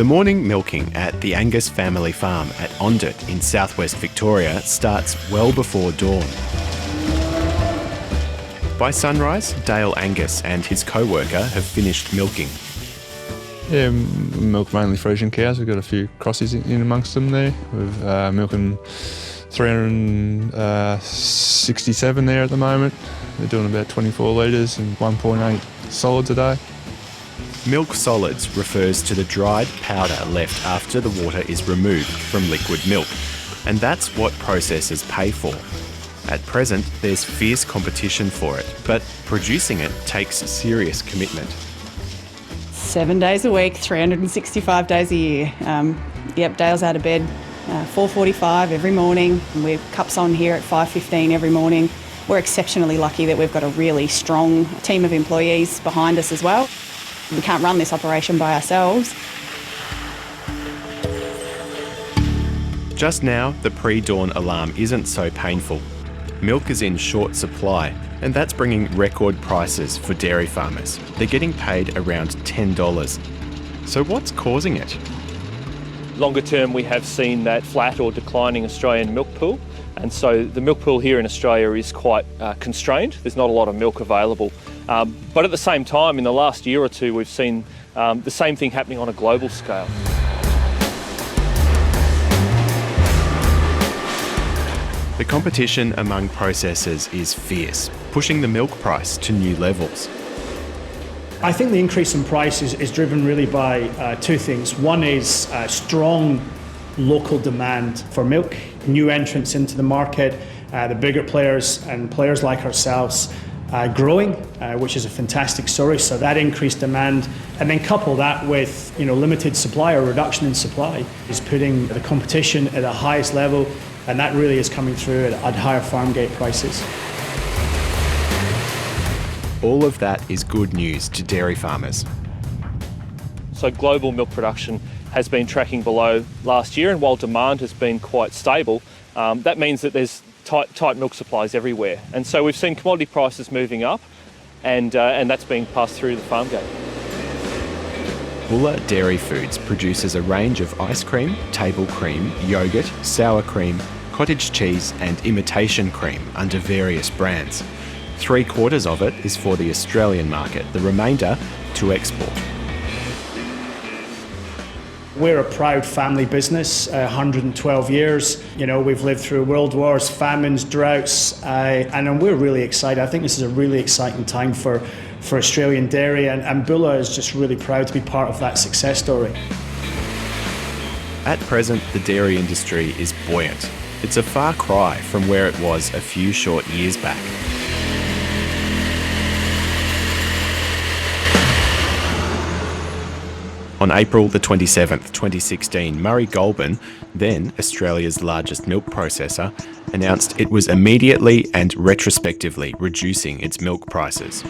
The morning milking at the Angus family farm at Ondert in southwest Victoria starts well before dawn. By sunrise, Dale Angus and his co-worker have finished milking. Yeah, milk mainly Frisian cows. We've got a few crossies in amongst them there. We're milking 367 there at the moment. They're doing about 24 litres and 1.8 solids a day. Milk solids refers to the dried powder left after the water is removed from liquid milk, and that's what processors pay for. At present, there's fierce competition for it, but producing it takes serious commitment. 7 days a week, 365 days a year. Dale's out of bed 4:45 every morning. We have cups on here at 5:15 every morning. We're exceptionally lucky that we've got a really strong team of employees behind us as well. We can't run this operation by ourselves. Just now, the pre-dawn alarm isn't so painful. Milk is in short supply, and that's bringing record prices for dairy farmers. They're getting paid around $10. So what's causing it? Longer term, we have seen that flat or declining Australian milk pool, and so the milk pool here in Australia is quite constrained. There's not a lot of milk available. But at the same time, in the last year or two, we've seen the same thing happening on a global scale. The competition among processors is fierce, pushing the milk price to new levels. I think the increase in price is driven really by two things. One is strong local demand for milk, new entrants into the market, the bigger players and players like ourselves growing, which is a fantastic story. So that increased demand, and then couple that with limited supply or reduction in supply, is putting the competition at the highest level, and that really is coming through at higher farm gate prices. All of that is good news to dairy farmers. So global milk production has been tracking below last year, and while demand has been quite stable, that means that there's tight milk supplies everywhere. And so we've seen commodity prices moving up, and that's being passed through the farm gate. Bulla Dairy Foods produces a range of ice cream, table cream, yoghurt, sour cream, cottage cheese and imitation cream under various brands. 3/4 of it is for the Australian market, the remainder to export. We're a proud family business, 112 years. We've lived through world wars, famines, droughts, and we're really excited. I think this is a really exciting time for Australian dairy, and Bulla is just really proud to be part of that success story. At present, the dairy industry is buoyant. It's a far cry from where it was a few short years back. On April the 27th, 2016, Murray Goulburn, then Australia's largest milk processor, announced it was immediately and retrospectively reducing its milk prices.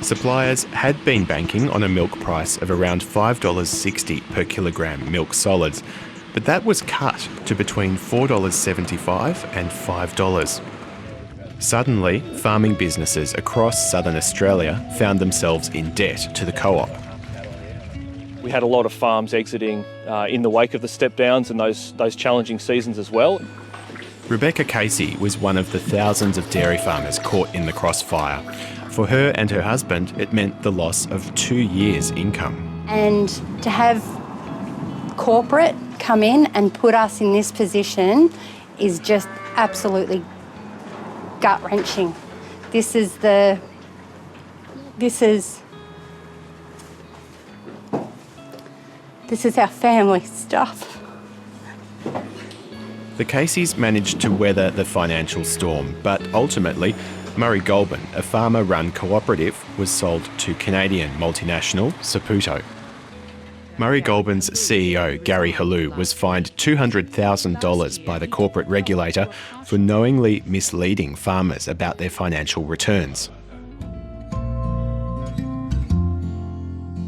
Suppliers had been banking on a milk price of around $5.60 per kilogram milk solids, but that was cut to between $4.75 and $5. Suddenly, farming businesses across southern Australia found themselves in debt to the co-op. We had a lot of farms exiting in the wake of the step downs and those challenging seasons as well. Rebecca Casey was one of the thousands of dairy farmers caught in the crossfire. For her and her husband, it meant the loss of 2 years' income. And to have corporate come in and put us in this position is just absolutely gut-wrenching. This is our family stuff. The Caseys managed to weather the financial storm, but ultimately, Murray Goulburn, a farmer-run cooperative, was sold to Canadian multinational Saputo. Murray Goulburn's CEO, Gary Halou, was fined $200,000 by the corporate regulator for knowingly misleading farmers about their financial returns.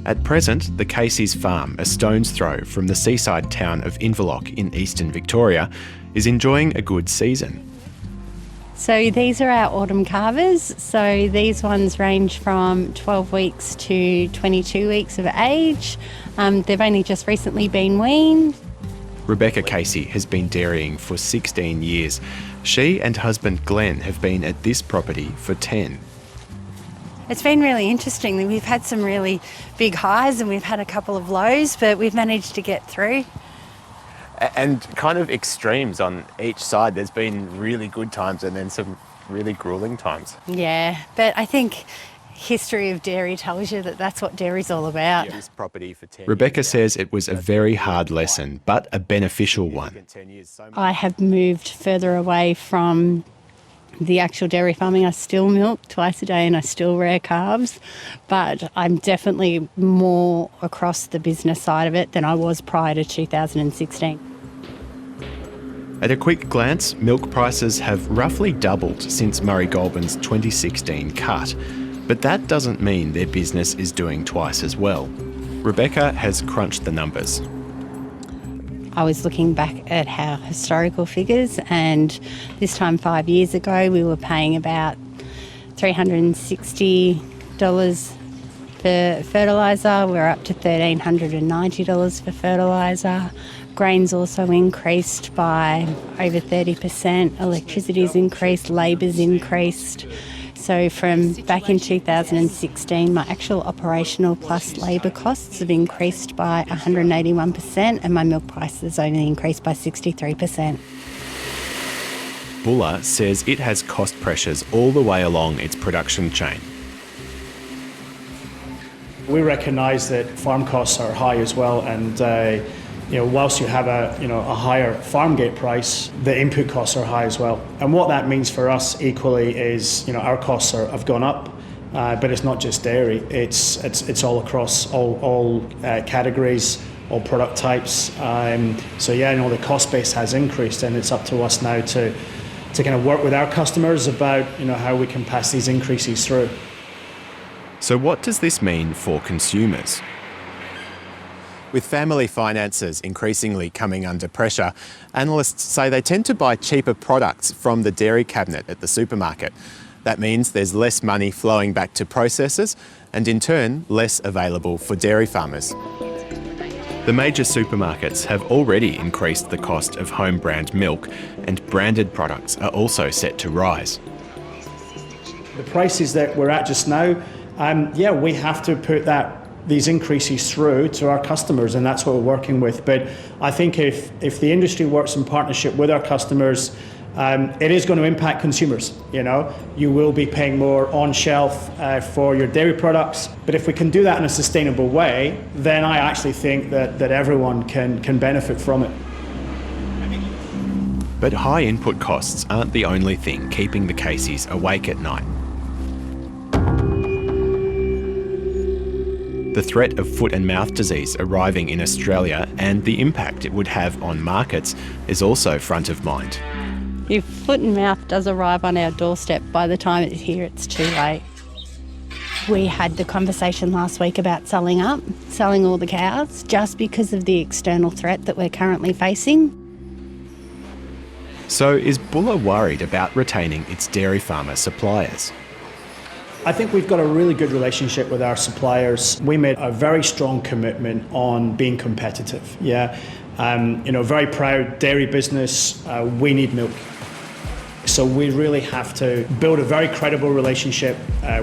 At present, the Caseys farm, a stone's throw from the seaside town of Inverloch in eastern Victoria, is enjoying a good season. So these are our autumn calvers. So these ones range from 12 weeks to 22 weeks of age. They've only just recently been weaned. Rebecca Casey has been dairying for 16 years. She and husband Glenn have been at this property for 10. It's been really interesting. We've had some really big highs and we've had a couple of lows, but we've managed to get through. And kind of extremes on each side. There's been really good times and then some really grueling times. Yeah, but I think history of dairy tells you that that's what dairy's all about. This property for 10 Rebecca says it was a very hard lesson, but a beneficial one. I have moved further away from the actual dairy farming. I still milk twice a day and I still rear calves, but I'm definitely more across the business side of it than I was prior to 2016. At a quick glance, milk prices have roughly doubled since Murray Goulburn's 2016 cut, but that doesn't mean their business is doing twice as well. Rebecca has crunched the numbers. I was looking back at our historical figures, and this time 5 years ago we were paying about $360 for fertiliser. We're up to $1,390 for fertiliser. Grain's also increased by over 30%. Electricity's increased, labour's increased. So from back in 2016, my actual operational plus labour costs have increased by 181% and my milk price has only increased by 63%. Buller says it has cost pressures all the way along its production chain. We recognise that farm costs are high as well, and whilst you have a higher farm gate price, the input costs are high as well. And what that means for us equally is, our costs have gone up, but it's not just dairy. It's all across all categories, all product types. The cost base has increased, and it's up to us now to kind of work with our customers about how we can pass these increases through. So what does this mean for consumers? With family finances increasingly coming under pressure, analysts say they tend to buy cheaper products from the dairy cabinet at the supermarket. That means there's less money flowing back to processors and in turn less available for dairy farmers. The major supermarkets have already increased the cost of home brand milk, and branded products are also set to rise. The prices that we're at just now, we have to put these increases through to our customers, and that's what we're working with. But I think if the industry works in partnership with our customers, it is going to impact consumers. You will be paying more on shelf for your dairy products, but if we can do that in a sustainable way, then I actually think that everyone can benefit from it. But high input costs aren't the only thing keeping the Caseys awake at night. The threat of foot and mouth disease arriving in Australia and the impact it would have on markets is also front of mind. If foot and mouth does arrive on our doorstep, by the time it's here, it's too late. We had the conversation last week about selling all the cows, just because of the external threat that we're currently facing. So is Buller worried about retaining its dairy farmer suppliers? I think we've got a really good relationship with our suppliers. We made a very strong commitment on being competitive. Very proud dairy business. We need milk. So we really have to build a very credible relationship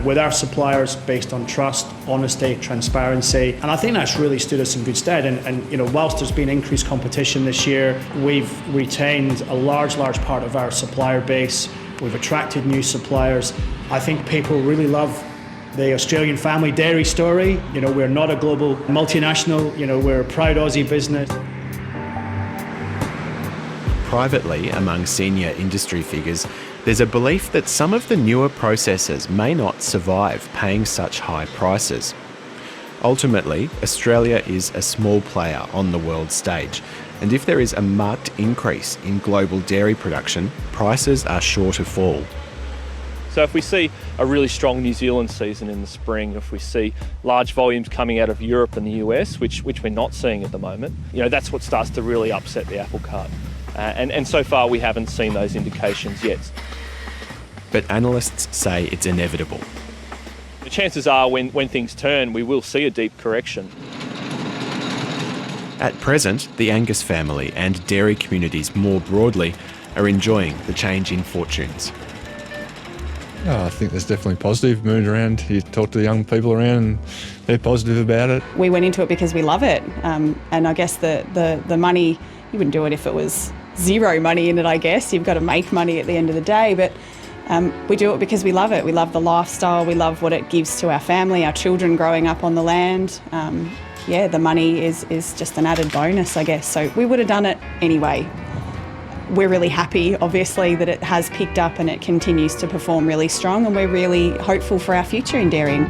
with our suppliers based on trust, honesty, transparency. And I think that's really stood us in good stead. And whilst there's been increased competition this year, we've retained a large part of our supplier base. We've attracted new suppliers. I think people really love the Australian family dairy story. We're not a global multinational. We're a proud Aussie business. Privately, among senior industry figures, there's a belief that some of the newer processors may not survive paying such high prices. Ultimately, Australia is a small player on the world stage, and if there is a marked increase in global dairy production, prices are sure to fall. So if we see a really strong New Zealand season in the spring, if we see large volumes coming out of Europe and the US, which we're not seeing at the moment, that's what starts to really upset the apple cart. And so far we haven't seen those indications yet. but analysts say it's inevitable. The chances are when things turn, we will see a deep correction. At present, the Angus family and dairy communities more broadly are enjoying the change in fortunes. Oh, I think there's definitely positive mood around. You talk to the young people around and they're positive about it. We went into it because we love it, and I guess the money, you wouldn't do it if it was zero money in it, I guess. You've got to make money at the end of the day, but we do it because we love it. We love the lifestyle, we love what it gives to our family, our children growing up on the land. The money is just an added bonus, I guess. So we would have done it anyway. We're really happy, obviously, that it has picked up and it continues to perform really strong, and we're really hopeful for our future in dairying.